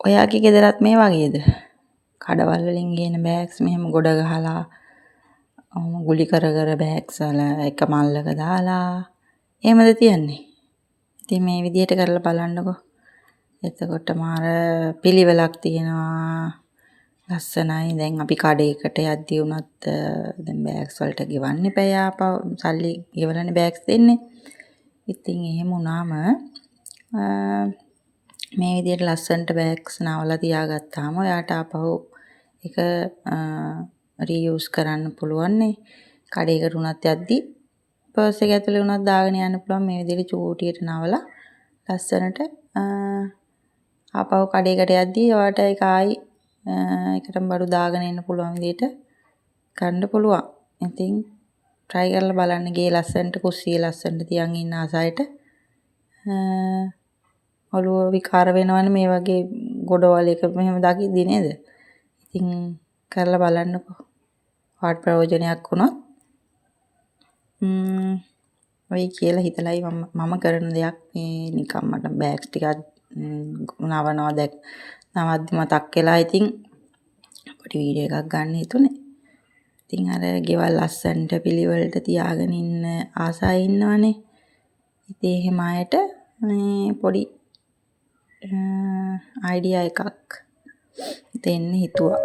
ඔයාගේ ගෙදරත් මේ වගේද? කඩවල් වලින් ගේන බෑග්ස් මෙහෙම ගොඩ ගහලා ගුලි කර කර බෑග්ස් වල එක මල්ලක දාලා එහෙමද තියන්නේ? ඉතින් මේ විදිහට කරලා බලන්නකෝ. එතකොට මාර පිළිවෙලක් තියෙනවා. ලස්සනයි. දැන් අපි කඩේකට යද්දී වුණත් දැන් බෑග්ස් වලට ගෙවන්න එපා ආපහු සල්ලි ගෙවලානේ බෑග්ස් දෙන්නේ. ඉතින් එහෙම වුණාම මේ විදිහට ලස්සනට බෑග්ස් නවලා තියාගත්තාම ඔයාට ආපහු ඒක රීයුස් කරන්න පුළුවන් නේ. කඩේකට උනත් යද්දී පර්ස් එක ඇතුලේ උනත් දාගෙන යන්න පුළුවන් මේ විදිහට චූටියට නවලා ලස්සනට ආපහු කඩේකට යද්දී ඔයාට ඒක ආයි ඒකටම බඩු දාගෙන එන්න පුළුවන් විදිහට ගන්න පුළුවන්. ඉතින් try කරලා බලන්න ගේ ලස්සනට කුස්සිය ලස්සනට තියන් ඉන්න ආසයට ඔළුව විකාර වෙනවනේ මේ වගේ ගොඩවල් එක මෙහෙම දකිද්දි නේද? ඉතින් කරලා බලන්නකෝ. වාට ප්‍රයෝජනයක් වුණොත් ඔය කියලා හිතලයි මම කරන දෙයක් මේ නිකම් මට බෑග්ස් ටිකක් නවද්දි මතක් වෙලා ඉතින් පොඩි වීඩියෝ එකක් ගන්න හිතුනේ. ඉතින් අර ගෙවල් ලස්සනට පිළිවෙලට තියාගෙන ඉන්න ආසයි ඉන්නවනේ. ඉතින් එහෙම අයට මේ පොඩි අයිඩියා එකක් දෙන්න හිතුවා.